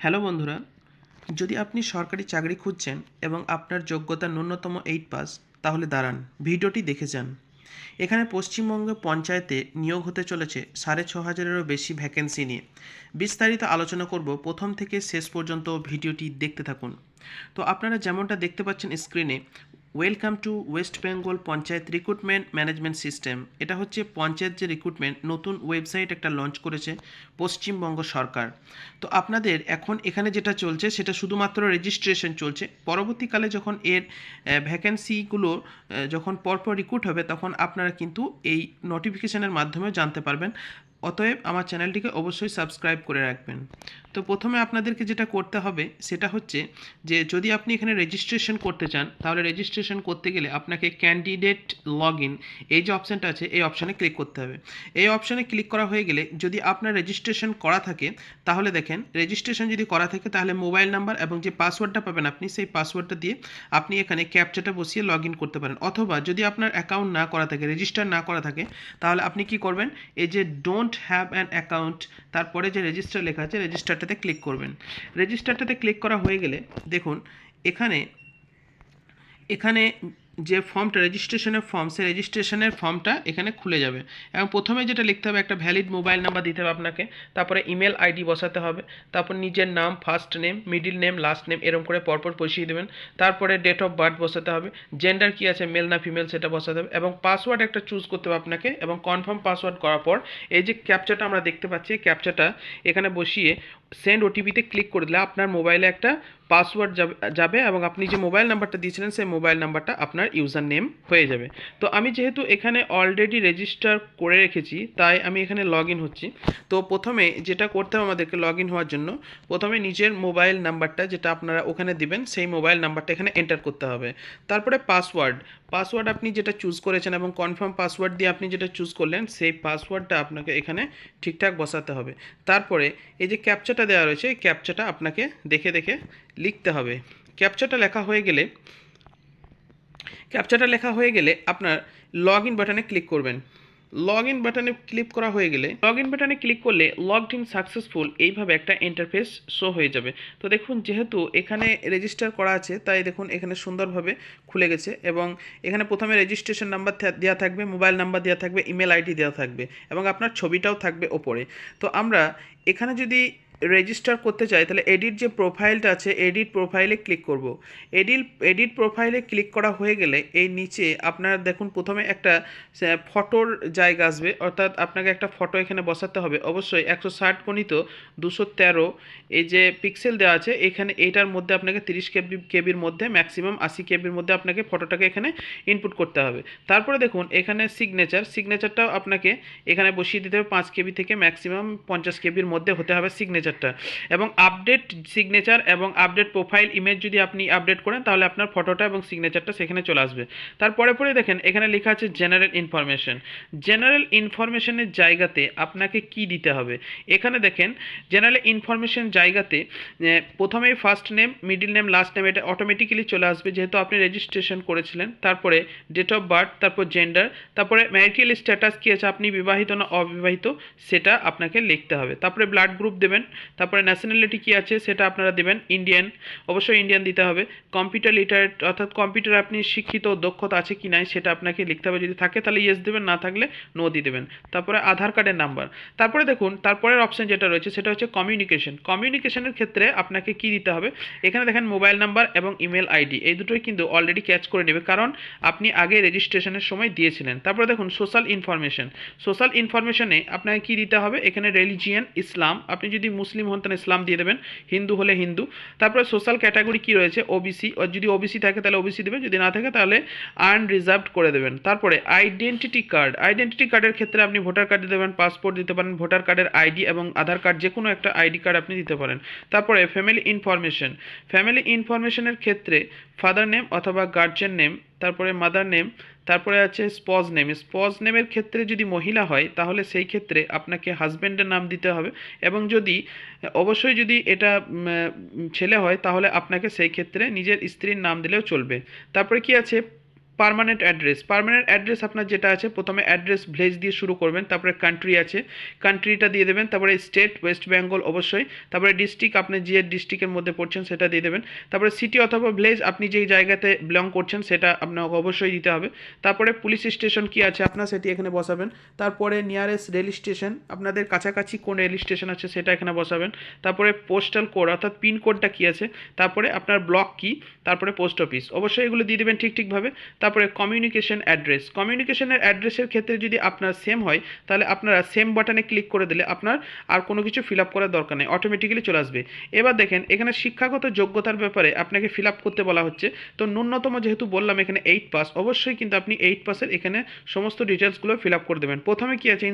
Hello বন্ধুরা, যদি আপনি সরকারি চাকরি খুঁজছেন এবং আপনার যোগ্যতা ন্যূনতম 8 পাস, তাহলে দাঁড়ান, ভিডিওটি দেখে যান। এখানে পশ্চিমবঙ্গে পঞ্চায়েতে নিয়োগ হতে চলেছে 6,500-এরও বেশি ভ্যাকেন্সি নিয়ে। বিস্তারিত আলোচনা করব, প্রথম থেকে শেষ পর্যন্ত ভিডিওটি দেখতে থাকুন। তো আপনারা যেমনটা দেখতে পাচ্ছেন স্ক্রিনে, welcome to West Bengal panchayat recruitment management system. এটা হচ্ছে পঞ্চায়েত যে রিক্রুটমেন্ট, নতুন ওয়েবসাইট একটা লঞ্চ করেছে পশ্চিমবঙ্গ সরকার। তো আপনাদের এখন এখানে যেটা চলছে সেটা শুধুমাত্র রেজিস্ট্রেশন চলছে। পরবর্তীকালে যখন এর ভ্যাকেন্সিগুলো যখন পরপর রিক্রুট হবে, তখন আপনারা কিন্তু এই নোটিফিকেশনের মাধ্যমে জানতে পারবেন। অতএব আমার চ্যানেলটিকে অবশ্যই সাবস্ক্রাইব করে রাখবেন। তো প্রথমে আপনাদেরকে যেটা করতে হবে সেটা হচ্ছে যে, যদি আপনি এখানে রেজিস্ট্রেশন করতে চান, তাহলে রেজিস্ট্রেশন করতে গেলে আপনাকে ক্যান্ডিডেট লগ ইন, এই যে অপশানটা আছে এই অপশানে ক্লিক করতে হবে। এই অপশানে ক্লিক করা হয়ে গেলে যদি আপনার রেজিস্ট্রেশন করা থাকে, তাহলে দেখেন রেজিস্ট্রেশন যদি করা থাকে তাহলে মোবাইল নাম্বার এবং যে পাসওয়ার্ডটা পাবেন আপনি, সেই পাসওয়ার্ডটা দিয়ে আপনি এখানে ক্যাপচাটা বসিয়ে লগ ইন করতে পারেন। অথবা যদি আপনার অ্যাকাউন্ট না করা থাকে, রেজিস্টার না করা থাকে, তাহলে আপনি কি করবেন, এই যে ডোন্ট হ্যাভ অ্যান অ্যাকাউন্ট, তারপরে যে রেজিস্টার লেখা আছে রেজিস্টারটাতে ক্লিক করবেন। রেজিস্টারটাতে ক্লিক করা হয়ে গেলে দেখুন এখানে এখানে যে ফর্মটা রেজিস্ট্রেশনের ফর্ম, সেই রেজিস্ট্রেশনের ফর্মটা এখানে খুলে যাবে। এবং প্রথমে যেটা লিখতে হবে, একটা ভ্যালিড মোবাইল নাম্বার দিতে হবে আপনাকে, তারপরে ইমেল আইডি বসাতে হবে, তারপর নিজের নাম, first name, middle name, last name, এরকম করে পরপর বসিয়ে দেবেন। তারপরে ডেট অফ বার্থ বসাতে হবে, জেন্ডার কী আছে, মেল না ফিমেল, সেটা বসাতে হবে, এবং পাসওয়ার্ড একটা চুজ করতে হবে আপনাকে। এবং কনফার্ম পাসওয়ার্ড করার পর এই যে ক্যাপচাটা আমরা দেখতে পাচ্ছি, ক্যাপচাটা এখানে বসিয়ে সেন্ড ওটিপিতে ক্লিক করে দিলে আপনার মোবাইলে একটা পাসওয়ার্ড যাবে এবং আপনি যে মোবাইল নাম্বারটা দিয়েছিলেন সেই মোবাইল নাম্বারটা আপনার ইউজার নেম হয়ে যাবে। তো আমি যেহেতু এখানে অলরেডি রেজিস্টার করে রেখেছি, তাই আমি এখানে লগ ইন হচ্ছি। তো প্রথমে যেটা করতে হবে আমাদেরকে লগ ইন হওয়ার জন্য, প্রথমে নিজের মোবাইল নাম্বারটা যেটা আপনারা ওখানে দিবেন, সেই মোবাইল নাম্বারটা এখানে এন্টার করতে হবে। তারপরে পাসওয়ার্ড আপনি যেটা চুজ করেছেন এবং কনফার্ম পাসওয়ার্ড দিয়ে আপনি যেটা চুজ করলেন, সেই পাসওয়ার্ডটা আপনাকে এখানে ঠিকঠাক বসাতে হবে। তারপরে এই যে ক্যাপচাটা দেওয়া রয়েছে, এই ক্যাপচাটা আপনাকে দেখে দেখে লিখতে হবে। ক্যাপচাটা লেখা হয়ে গেলে আপনার লগ ইন বাটনে ক্লিক করবেন। লগ ইন বাটনে ক্লিক করা হয়ে গেলে, লগ ইন বাটনে ক্লিক করলে লগড ইন সাকসেসফুল, এইভাবে একটা ইন্টারফেস শো হয়ে যাবে। তো দেখুন, যেহেতু এখানে রেজিস্টার করা আছে, তাই দেখুন এখানে সুন্দরভাবে খুলে গেছে। এবং এখানে প্রথমে রেজিস্ট্রেশন নাম্বার দেওয়া থাকবে, মোবাইল নাম্বার দেওয়া থাকবে, ইমেল আইডি দেওয়া থাকবে, এবং আপনার ছবিটাও থাকবে ওপরে। তো আমরা এখানে যদি রেজিস্টার করতে চাই, তাহলে এডিট যে প্রোফাইলটা আছে, এডিট প্রোফাইলে ক্লিক করব। এডিট প্রোফাইলে ক্লিক করা হয়ে গেলে এই নিচে আপনার দেখুন প্রথমে একটা ফটোর জায়গা আসবে, অর্থাৎ আপনাকে একটা ফটো এখানে বসাতে হবে। অবশ্যই 160 গুণিত 213 এই যে পিক্সেল দেওয়া আছে, এখানে এইটার মধ্যে আপনাকে 30 কেবির মধ্যে, ম্যাক্সিমাম 80 কেবির মধ্যে আপনাকে ফটোটাকে এখানে ইনপুট করতে হবে। তারপরে দেখুন এখানে সিগনেচারটাও আপনাকে এখানে বসিয়ে দিতে হবে। 5 কেবি থেকে ম্যাক্সিমাম 50 কেবির মধ্যে হতে হবে সিগনেচারটা। এবং আপডেট সিগনেচার এবং আপডেট প্রোফাইল ইমেজ যদি আপনি আপডেট করেন, তাহলে আপনার ফটোটা এবং সিগনেচারটা সেখানে চলে আসবে। তারপরে দেখেন এখানে লেখা আছে জেনারেল ইনফরমেশন। জেনারেল ইনফরমেশনের জায়গাতে আপনাকে কি দিতে হবে, এখানে দেখেন জেনারেল ইনফরমেশন জায়গাতে প্রথমেই first name, middle name, last name, এটা অটোমেটিক্যালি চলে আসবে যেহেতু আপনি রেজিস্ট্রেশন করেছিলেন। তারপরে ডেট অফ বার্থ, তারপর জেন্ডার, তারপরে ম্যারিটাল স্ট্যাটাস কী আছে, আপনি বিবাহিত না অবিবাহিত, সেটা আপনাকে লিখতে হবে। তারপরে ব্লাড গ্রুপ দেবেন, তারপরে ন্যাশনালিটি কী আছে সেটা আপনারা দেবেন, ইন্ডিয়ান, অবশ্যই ইন্ডিয়ান দিতে হবে। কম্পিউটার লিটারেট, অর্থাৎ কম্পিউটার আপনি শিক্ষিত দক্ষতা আছে কি নাই সেটা আপনাকে লিখতে হবে, যদি থাকে তাহলে ইয়েস দেবেন, না থাকলে নো দিয়ে দেবেন। তারপরে আধার কার্ডের নাম্বার। তারপরে দেখুন তারপরের অপশান যেটা রয়েছে সেটা হচ্ছে কমিউনিকেশনের ক্ষেত্রে আপনাকে কি দিতে হবে, এখানে দেখেন মোবাইল নাম্বার এবং ইমেল আইডি, এই দুটোই কিন্তু অলরেডি ক্যাচ করে নেবে, কারণ আপনি আগে রেজিস্ট্রেশনের সময় দিয়েছিলেন। তারপরে দেখুন সোশ্যাল ইনফরমেশনে আপনাকে কি দিতে হবে, এখানে রিলিজিয়ান ইসলাম, আপনি যদি মুসলিম হন তাহলে ইসলাম দিয়ে দেবেন, হিন্দু হলে হিন্দু। তারপরে সোশ্যাল ক্যাটাগরি কি রয়েছে, ওবিসি, যদি ওবিসি থাকে তাহলে ওবিসি দেবেন, যদি না থাকে তাহলে আনরিজার্ভড করে দেবেন। তারপরে আইডেন্টিটি কার্ডের ক্ষেত্রে আপনি ভোটার কার্ড দিতে পারেন, পাসপোর্ট দিতে পারেন, ভোটার কার্ডের আইডি এবং আধার কার্ড, যে কোনো একটা আইডি কার্ড আপনি দিতে পারেন। তারপরে ফ্যামিলি ইনফরমেশনের ক্ষেত্রে ফাদার নেম অথবা গার্জিয়ান নেম, তারপরে মাদার নেম, তারপরে আছে স্পজ নেমের ক্ষেত্রে যদি মহিলা হয় তাহলে সেই ক্ষেত্রে আপনাকে হাজব্যান্ডের নাম দিতে হবে, এবং অবশ্যই যদি এটা ছেলে হয় তাহলে আপনাকে সেই ক্ষেত্রে নিজের স্ত্রীর নাম দিলেও চলবে। তারপরে কি আছে, পার্মানেন্ট অ্যাড্রেস আপনার যেটা আছে, প্রথমে অ্যাড্রেস ভিলেজ দিয়ে শুরু করবেন, তারপরে কান্ট্রি আছে, কান্ট্রিটা দিয়ে দেবেন, তারপরে স্টেট ওয়েস্ট বেঙ্গল অবশ্যই, তারপরে ডিস্ট্রিক্ট আপনি যে ডিস্ট্রিক্টের মধ্যে পড়ছেন সেটা দিয়ে দেবেন, তারপরে সিটি অথবা ভিলেজ আপনি যেই জায়গাতে বিলং করছেন সেটা আপনাকে অবশ্যই দিতে হবে, তারপরে পুলিশ স্টেশন কি আছে আপনার সেটি এখানে বসাবেন, তারপরে নিয়ারেস্ট রেল স্টেশন আপনাদের কাছাকাছি কোন রেল স্টেশন আছে সেটা এখানে বসাবেন, তারপরে পোস্টাল কোড অর্থাৎ পিন কোডটা কী আছে, তারপরে আপনার ব্লক কি, তারপরে পোস্ট অফিস অবশ্যই এগুলো দিয়ে দেবেন ঠিকভাবে। তারপরে কমিউনিকেশনের অ্যাড্রেসের ক্ষেত্রে যদি আপনার সেম হয় তাহলে আপনারা সেম বাটনে ক্লিক করে দিলে আপনার আর কোনো কিছু ফিল আপ করার দরকার নেই, অটোমেটিক্যালি চলে আসবে। এবার দেখেন এখানে শিক্ষাগত যোগ্যতার ব্যাপারে আপনাকে ফিল আপ করতে বলা হচ্ছে, তো ন্যূনতম যেহেতু বললাম এখানে 8 পাস, অবশ্যই কিন্তু আপনি 8 পাসের এখানে সমস্ত ডিটেলসগুলো ফিল আপ করে দেবেন। প্রথমে কি আছে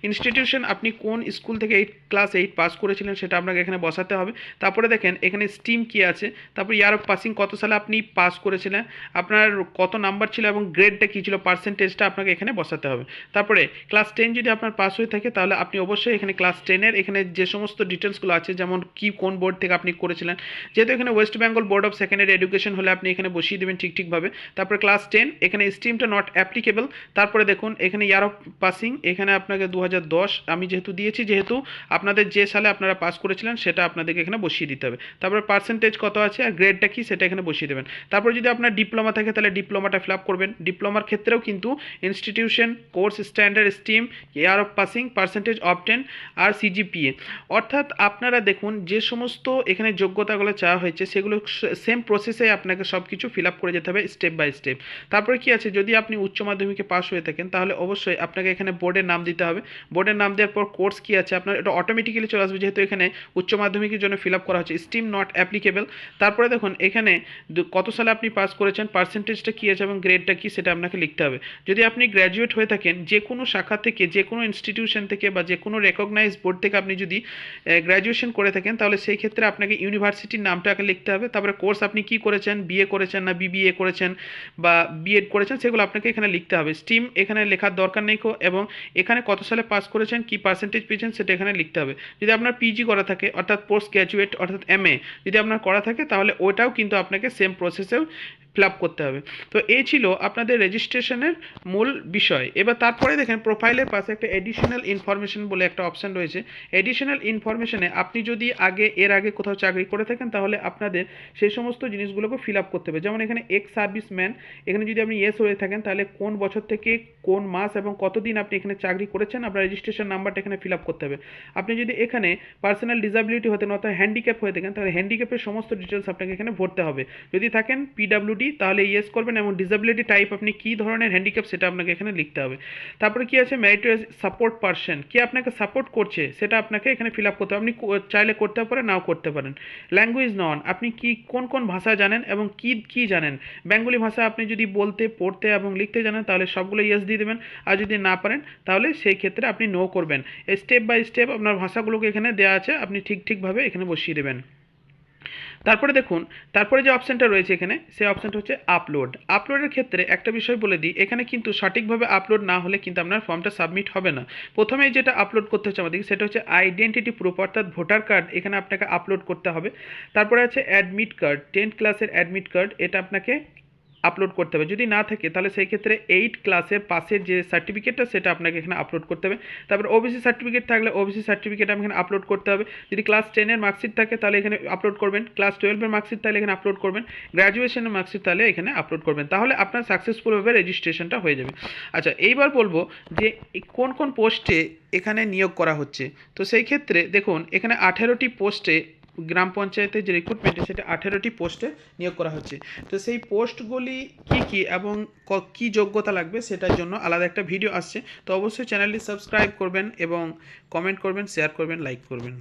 ইনস্টিটিউশন আপনি কোন স্কুল থেকে ক্লাস 8 পাস করেছিলেন সেটা আপনাকে এখানে বসাতে হবে। তারপরে দেখেন এখানে স্ট্রিম কি আছে, তারপর ইয়ার অফ পাসিং কত সালে আপনি পাস করেছিলেন, আপনার কত নাম্বার ছিল এবং গ্রেডটা কী ছিল, পার্সেন্টেজটা আপনাকে এখানে বসাতে হবে। তারপরে ক্লাস 10 যদি আপনার পাস হয়ে থাকে তাহলে আপনি অবশ্যই এখানে ক্লাস 10-এর এখানে যে সমস্ত ডিটেলসগুলো আছে, যেমন কি কোন বোর্ড থেকে আপনি করেছিলেন, যেহেতু এখানে West Bengal board of secondary education হলে আপনি এখানে বসিয়ে দেবেন ঠিকভাবে। তারপরে ক্লাস 10 এখানে স্ট্রিমটা নট অ্যাপ্লিকেবল। তারপরে দেখুন এখানে ইয়ার অফ পাসিং এখানে আপনাকে 2010 আমি যেহেতু দিয়েছি, যেহেতু আপনাদের যে সালে আপনারা পাস করেছিলেন সেটা আপনাদেরকে এখানে বসিয়ে দিতে হবে। তারপরে পার্সেন্টেজ কত আছে আর গ্রেডটা কি সেটা এখানে বসিয়ে দেবেন। তারপর যদি আপনার ডিপ্লোমা থাকে তাহলে ডিপ্লোমাটা ফিল আপ করবেন। ডিপ্লোমার ক্ষেত্রেও কিন্তু institution, course standard, stream, year of passing, percentage obtain আর সিজিপিএ, অর্থাৎ আপনারা দেখুন যে সমস্ত এখানে যোগ্যতাগুলো চাওয়া হয়েছে সেগুলো সেম প্রসেসে আপনাকে সব কিছু ফিল আপ করে যেতে হবে স্টেপ বাই স্টেপ। তারপরে কি আছে, যদি আপনি উচ্চ মাধ্যমিকে পাস হয়ে থাকেন তাহলে অবশ্যই আপনাকে এখানে বোর্ডের নাম দিতে হবে। বোর্ডের নাম দেওয়ার পর কোর্স কি আছে আপনার এটা অটোমেটিক্যালি চলে আসবে, যেহেতু এখানে উচ্চ মাধ্যমিকের জন্য ফিল আপ করা হচ্ছে, স্ট্রিম নট অ্যাপ্লিকেবল। তারপরে দেখুন এখানে কত সালে আপনি পাস করেছেন, পার্সেন্টেজটা কী আছে এবং গ্রেডটা কী সেটা আপনাকে লিখতে হবে। যদি আপনি গ্র্যাজুয়েট হয়ে থাকেন যে কোনো শাখা থেকে, যে কোনো ইনস্টিটিউশন থেকে বা যে কোনো রেকগনাইজ বোর্ড থেকে আপনি যদি গ্র্যাজুয়েশন করে থাকেন তাহলে সেই ক্ষেত্রে আপনাকে ইউনিভার্সিটির নামটাকে লিখতে হবে। তারপরে কোর্স আপনি কি করেছেন, বিএ করেছেন না বিবিএ করেছেন বা বিএড করেছেন সেগুলো আপনাকে এখানে লিখতে হবে। স্ট্রিম এখানে লেখার দরকার নেই এবং এখানে কত সালে পাস করেছেন, কি পার্সেন্টেজ পেয়েছেন সেটা এখানে লিখতে হবে। যদি আপনার পিজি করা থাকে অর্থাৎ পোস্ট গ্র্যাজুয়েট অর্থাৎ এমএ যদি আপনার করা থাকে তাহলে ওটাও কিন্তু আপনাকে সেম প্রসেসেও ফিল আপ করতে হবে। তো এই ছিল আপনাদের রেজিস্ট্রেশনের মূল বিষয়। এবার তারপরে দেখেন প্রোফাইলের পাশে একটা এডিশনাল ইনফরমেশন বলে একটা অপশান রয়েছে। এডিশনাল ইনফরমেশনে আপনি যদি এর আগে কোথাও চাকরি করে থাকেন তাহলে আপনাদের সেই সমস্ত জিনিসগুলোকে ফিল আপ করতে হবে। যেমন এখানে এক্স সার্ভিসম্যান, এখানে যদি আপনি ইয়েস হয়ে থাকেন তাহলে কোন বছর থেকে কোন মাস এবং কতদিন আপনি এখানে চাকরি করেছেন আপনার রেজিস্ট্রেশন নাম্বারটা এখানে ফিল আপ করতে হবে। আপনি যদি এখানে পার্সোনাল ডিসেবিলিটি হতেন অর্থাৎ হ্যান্ডিক্যাপ হয়ে থাকেন তাহলে হ্যান্ডিক্যাপের সমস্ত ডিটেলস আপনাকে এখানে ভরতে হবে। যদি থাকেন পিডাব্লিউডি তাহলে ইয়েস করবেন এবং ডিসেবিলিটি টাইপ আপনি কী ধরনের হ্যান্ডিক্যাপ সেটা আপনাকে এখানে লিখতে হবে। তারপরে কি আছে ম্যারিটোরিয়াস সাপোর্ট পারসন, কে আপনাকে সাপোর্ট করছে সেটা আপনাকে এখানে ফিল আপ করতে হবে। আপনি চাইলে করতে পারেন নাও করতে পারেন। ল্যাঙ্গুয়েজ নন, আপনি কি কোন কোন ভাষা জানেন এবং কি জানেন। বেঙ্গলি ভাষা আপনি যদি বলতে, পড়তে এবং লিখতে জানেন তাহলে সবগুলো ইয়েস দিয়ে দেবেন, আর যদি না পারেন তাহলে সেই ক্ষেত্রে আপনি নো করবেন। স্টেপ বাই স্টেপ আপনার ভাষাগুলোকে এখানে দেওয়া আছে, আপনি ঠিকভাবে এখানে বসিয়ে দেবেন। তারপরে দেখুন তারপরে যে অপশানটা রয়েছে এখানে সেই অপশানটা হচ্ছে আপলোডের ক্ষেত্রে একটা বিষয় বলে দিই, এখানে কিন্তু সঠিকভাবে আপলোড না হলে কিন্তু আপনার ফর্মটা সাবমিট হবে না। প্রথমেই যেটা আপলোড করতে হচ্ছে আমাদেরকে সেটা হচ্ছে আইডেন্টিটি প্রুফ অর্থাৎ ভোটার কার্ড এখানে আপনাকে আপলোড করতে হবে। তারপরে আছে অ্যাডমিট কার্ড, 10th ক্লাসের অ্যাডমিট কার্ড এটা আপনাকে আপলোড করতে হবে। যদি না থাকে তাহলে সেই ক্ষেত্রে 8 ক্লাসের পাশের যে সার্টিফিকেটটা সেটা আপনাকে এখানে আপলোড করতে হবে। তারপর ওবিসি সার্টিফিকেট থাকলে ওবিসি সার্টিফিকেট এখানে আপলোড করতে হবে। যদি ক্লাস 10-এর মার্কশিট থাকে তাহলে এখানে আপলোড করবেন, ক্লাস 12-এর মার্কশিট তাহলে এখানে আপলোড করবেন, গ্র্যাজুয়েশনের মার্কশিট তাহলে এখানে আপলোড করবেন, তাহলে আপনার সাকসেসফুলভাবে রেজিস্ট্রেশনটা হয়ে যাবে। আচ্ছা এইবার বলবো যে কোন কোন পোস্টে এখানে নিয়োগ করা হচ্ছে। তো সেই ক্ষেত্রে দেখুন এখানে 18টি পোস্টে গ্রাম পঞ্চায়েতের যে রিক্রুটমেন্ট সেটা 18টি পোস্টে নিয়োগ করা হচ্ছে। তো সেই পোস্টগুলি কি এবং কি যোগ্যতা লাগবে সেটার জন্য আলাদা একটা ভিডিও আসছে। তো অবশ্যই চ্যানেলটি সাবস্ক্রাইব করবেন এবং কমেন্ট করবেন, শেয়ার করবেন, লাইক করবেন।